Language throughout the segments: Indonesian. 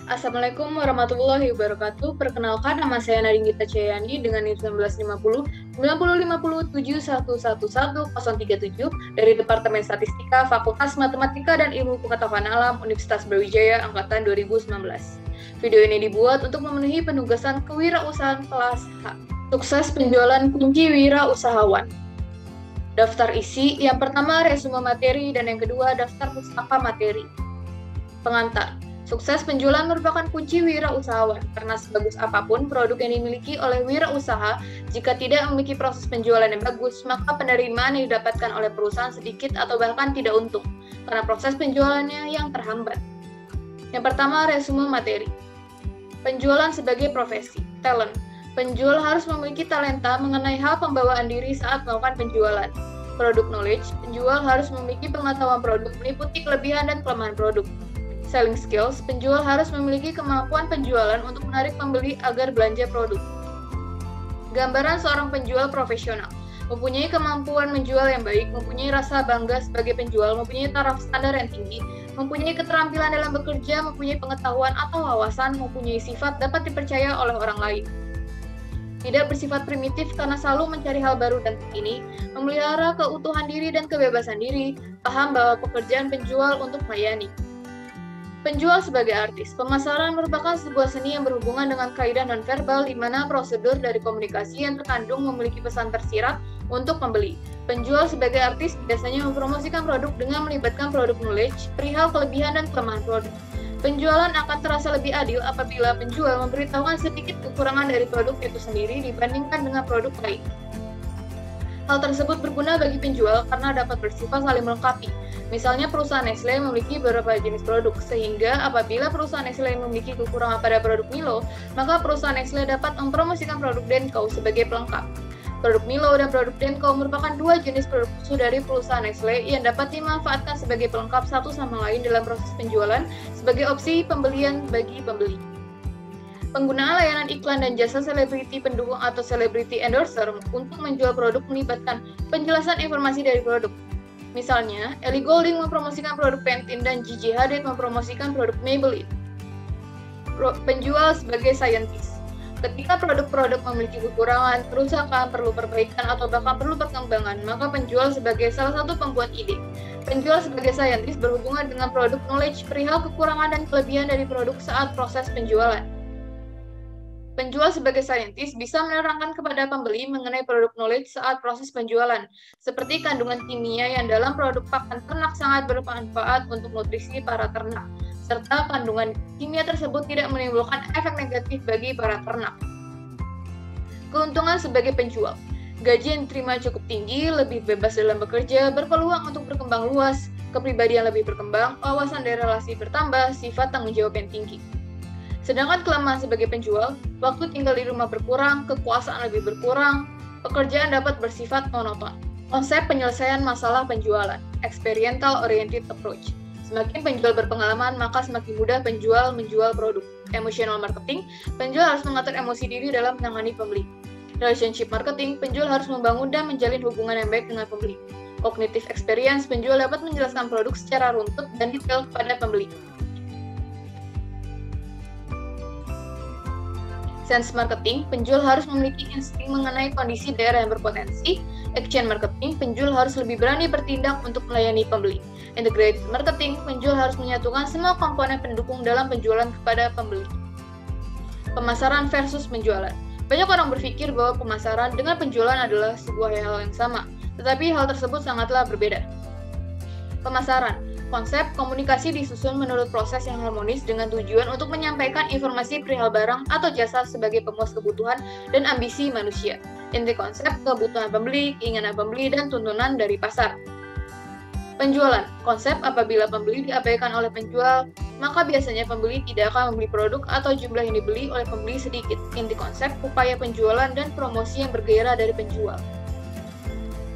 Assalamualaikum warahmatullahi wabarakatuh. Perkenalkan, nama saya Nadine Gita Ceyani dengan NIM 1950 9050 7111037 dari Departemen Statistika Fakultas Matematika dan Ilmu Pengetahuan Alam Universitas Brawijaya Angkatan 2019. Video ini dibuat untuk memenuhi penugasan kewirausahaan kelas H. Sukses penjualan kunci wirausahawan. Daftar isi, yang pertama resume materi dan yang kedua daftar pustaka materi. Pengantar. Sukses penjualan merupakan kunci wirausahawan, karena sebagus apapun produk yang dimiliki oleh wirausaha, jika tidak memiliki proses penjualan yang bagus, maka penerimaan yang didapatkan oleh perusahaan sedikit atau bahkan tidak untung, karena proses penjualannya yang terhambat. Yang pertama, resume materi. Penjualan sebagai profesi, talent. Penjual harus memiliki talenta mengenai hal pembawaan diri saat melakukan penjualan. Product knowledge, penjual harus memiliki pengetahuan produk meliputi kelebihan dan kelemahan produk. Selling skills, penjual harus memiliki kemampuan penjualan untuk menarik pembeli agar belanja produk. Gambaran seorang penjual profesional, mempunyai kemampuan menjual yang baik, mempunyai rasa bangga sebagai penjual, mempunyai taraf standar yang tinggi, mempunyai keterampilan dalam bekerja, mempunyai pengetahuan atau wawasan, mempunyai sifat dapat dipercaya oleh orang lain. Tidak bersifat primitif karena selalu mencari hal baru dan terkini, memelihara keutuhan diri dan kebebasan diri, paham bahwa pekerjaan penjual untuk melayani. Penjual sebagai artis. Pemasaran merupakan sebuah seni yang berhubungan dengan kaidah nonverbal di mana prosedur dari komunikasi yang terkandung memiliki pesan tersirat untuk pembeli. Penjual sebagai artis biasanya mempromosikan produk dengan melibatkan produk knowledge, perihal kelebihan dan kelemahan produk. Penjualan akan terasa lebih adil apabila penjual memberitahukan sedikit kekurangan dari produk itu sendiri dibandingkan dengan produk lain. Hal tersebut berguna bagi penjual karena dapat bersifat saling melengkapi. Misalnya perusahaan Nestle memiliki beberapa jenis produk, sehingga apabila perusahaan Nestle memiliki kekurangan pada produk Milo, maka perusahaan Nestle dapat mempromosikan produk Denko sebagai pelengkap. Produk Milo dan produk Denko merupakan dua jenis produk khusus dari perusahaan Nestle yang dapat dimanfaatkan sebagai pelengkap satu sama lain dalam proses penjualan sebagai opsi pembelian bagi pembeli. Penggunaan layanan iklan dan jasa selebriti pendukung atau celebrity endorser untuk menjual produk melibatkan penjelasan informasi dari produk. Misalnya, Ellie Goulding mempromosikan produk Pantene dan Gigi Hadid mempromosikan produk Maybelline. Penjual sebagai saintis. Ketika produk-produk memiliki kekurangan, kerusakan, perlu perbaikan, atau bahkan perlu perkembangan, maka penjual sebagai salah satu pembuat ide. Penjual sebagai saintis berhubungan dengan produk knowledge perihal kekurangan dan kelebihan dari produk saat proses penjualan. Penjual sebagai saintis bisa menerangkan kepada pembeli mengenai produk knowledge saat proses penjualan, seperti kandungan kimia yang dalam produk pakan ternak sangat bermanfaat untuk nutrisi para ternak, serta kandungan kimia tersebut tidak menimbulkan efek negatif bagi para ternak. Keuntungan sebagai penjual. Gaji yang diterima cukup tinggi, lebih bebas dalam bekerja, berpeluang untuk berkembang luas, kepribadian lebih berkembang, wawasan dan relasi bertambah, sifat tanggung jawab yang tinggi. Sedangkan kelemahan sebagai penjual, waktu tinggal di rumah berkurang, kekuasaan lebih berkurang, pekerjaan dapat bersifat monoton. Konsep penyelesaian masalah penjualan, experiential oriented approach. Semakin penjual berpengalaman, maka semakin mudah penjual menjual produk. Emotional marketing, penjual harus mengatur emosi diri dalam menangani pembeli. Relationship marketing, penjual harus membangun dan menjalin hubungan yang baik dengan pembeli. Cognitive experience, penjual dapat menjelaskan produk secara runtut dan detail kepada pembeli. Sense marketing, penjual harus memiliki insting mengenai kondisi daerah yang berpotensi. Action marketing, penjual harus lebih berani bertindak untuk melayani pembeli. Integrated marketing, penjual harus menyatukan semua komponen pendukung dalam penjualan kepada pembeli. Pemasaran versus penjualan. Banyak orang berpikir bahwa pemasaran dengan penjualan adalah sebuah hal yang sama, tetapi hal tersebut sangatlah berbeda. Pemasaran. Konsep komunikasi disusun menurut proses yang harmonis dengan tujuan untuk menyampaikan informasi perihal barang atau jasa sebagai pemuas kebutuhan dan ambisi manusia. Inti konsep, kebutuhan pembeli, keinginan pembeli, dan tuntunan dari pasar. Penjualan. Konsep apabila pembeli diabaikan oleh penjual, maka biasanya pembeli tidak akan membeli produk atau jumlah yang dibeli oleh pembeli sedikit. Inti konsep, upaya penjualan dan promosi yang bergairah dari penjual.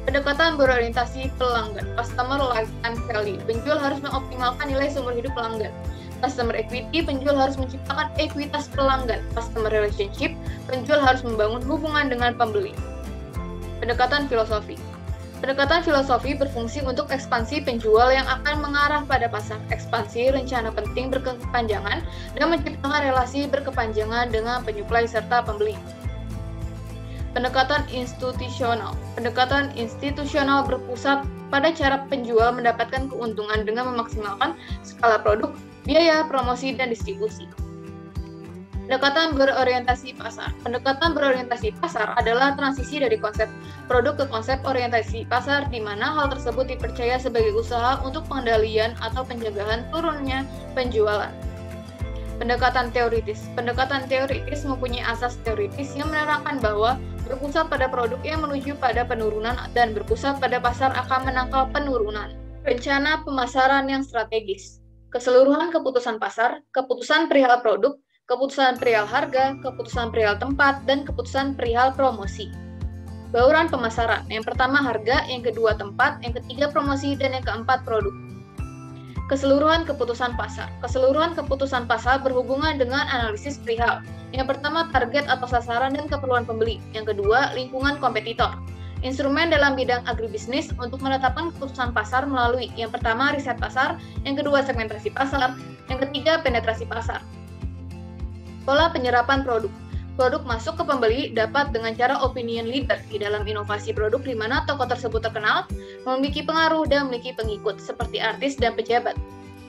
Pendekatan berorientasi pelanggan, customer lifetime value. Penjual harus mengoptimalkan nilai seumur hidup pelanggan. Customer equity, penjual harus menciptakan ekuitas pelanggan. Customer relationship, penjual harus membangun hubungan dengan pembeli. Pendekatan filosofi. Pendekatan filosofi berfungsi untuk ekspansi penjual yang akan mengarah pada pasar. Ekspansi rencana penting berkepanjangan dan menciptakan relasi berkepanjangan dengan penyuplai serta pembeli. Pendekatan institusional. Pendekatan institusional berpusat pada cara penjual mendapatkan keuntungan dengan memaksimalkan skala produk, biaya, promosi, dan distribusi. Pendekatan berorientasi pasar. Pendekatan berorientasi pasar adalah transisi dari konsep produk ke konsep orientasi pasar, di mana hal tersebut dipercaya sebagai usaha untuk pengendalian atau pencegahan turunnya penjualan. Pendekatan teoritis. Pendekatan teoritis mempunyai asas teoritis yang menerangkan bahwa berpusat pada produk yang menuju pada penurunan dan berpusat pada pasar akan menangkal penurunan. Rencana pemasaran yang strategis. Keseluruhan keputusan pasar, keputusan perihal produk, keputusan perihal harga, keputusan perihal tempat, dan keputusan perihal promosi. Bauran pemasaran. Yang pertama harga, yang kedua tempat, yang ketiga promosi, dan yang keempat produk. Keseluruhan keputusan pasar. Keseluruhan keputusan pasar berhubungan dengan analisis perihal. Yang pertama target atau sasaran dan keperluan pembeli. Yang kedua lingkungan kompetitor. Instrumen dalam bidang agribisnis untuk menetapkan keputusan pasar melalui yang pertama riset pasar, yang kedua segmentasi pasar, yang ketiga penetrasi pasar. Pola penyerapan produk. Produk masuk ke pembeli dapat dengan cara opinion leader di dalam inovasi produk di mana tokoh tersebut terkenal, memiliki pengaruh dan memiliki pengikut seperti artis dan pejabat.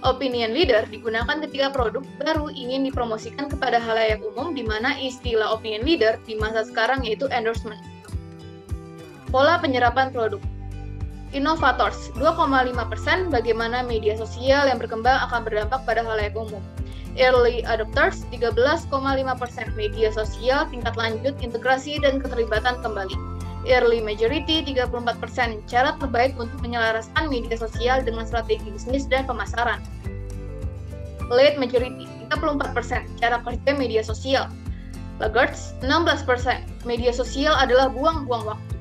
Opinion leader digunakan ketika produk baru ingin dipromosikan kepada halayak umum di mana istilah opinion leader di masa sekarang yaitu endorsement. Pola penyerapan produk. Innovators 2,5% bagaimana media sosial yang berkembang akan berdampak pada halayak umum. Early adopters 13,5% media sosial tingkat lanjut integrasi dan keterlibatan kembali. Early majority 34% cara terbaik untuk menyelaraskan media sosial dengan strategi bisnis dan pemasaran. Late majority 34% cara kerja media sosial. Laggards 16% media sosial adalah buang-buang waktu.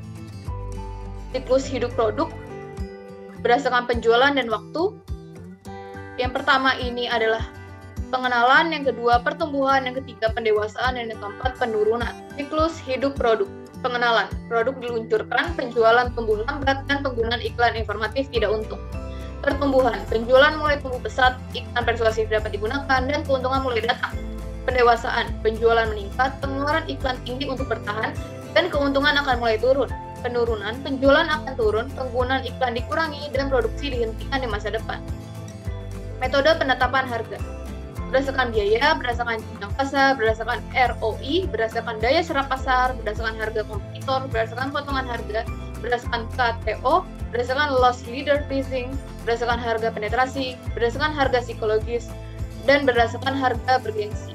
Siklus hidup produk berdasarkan penjualan dan waktu. Yang pertama ini adalah pengenalan, yang kedua pertumbuhan, yang ketiga pendewasaan, dan yang keempat penurunan. Siklus hidup produk. Pengenalan, produk diluncurkan, penjualan tumbuh lambat, dan penggunaan iklan informatif tidak untung. Pertumbuhan, penjualan mulai tumbuh pesat, iklan persuasif dapat digunakan, dan keuntungan mulai datang. Pendewasaan, penjualan meningkat, pengeluaran iklan tinggi untuk bertahan, dan keuntungan akan mulai turun. Penurunan, penjualan akan turun, penggunaan iklan dikurangi, dan produksi dihentikan di masa depan. Metode penetapan harga. Berdasarkan biaya, berdasarkan jenjang pasar, berdasarkan ROI, berdasarkan daya serap pasar, berdasarkan harga kompetitor, berdasarkan potongan harga, berdasarkan KTO, berdasarkan loss leader pricing, berdasarkan harga penetrasi, berdasarkan harga psikologis, dan berdasarkan harga bergengsi.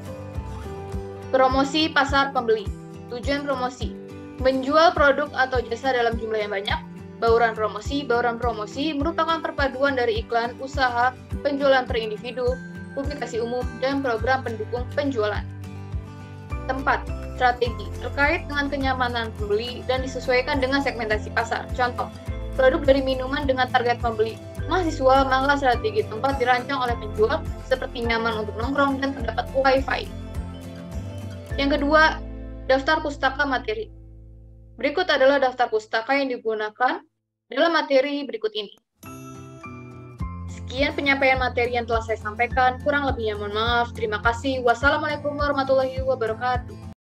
Promosi pasar pembeli. Tujuan promosi. Menjual produk atau jasa dalam jumlah yang banyak. Bauran promosi. Bauran promosi merupakan perpaduan dari iklan, usaha, penjualan per individu, publikasi umum, dan program pendukung penjualan. Tempat, strategi, terkait dengan kenyamanan pembeli dan disesuaikan dengan segmentasi pasar. Contoh, produk dari minuman dengan target pembeli mahasiswa, maka strategi tempat dirancang oleh penjual seperti nyaman untuk nongkrong dan terdapat wifi. Yang kedua, daftar pustaka materi. Berikut adalah daftar pustaka yang digunakan dalam materi berikut ini. Sekian penyampaian materi yang telah saya sampaikan. Kurang lebihnya mohon maaf. Terima kasih. Wassalamualaikum warahmatullahi wabarakatuh.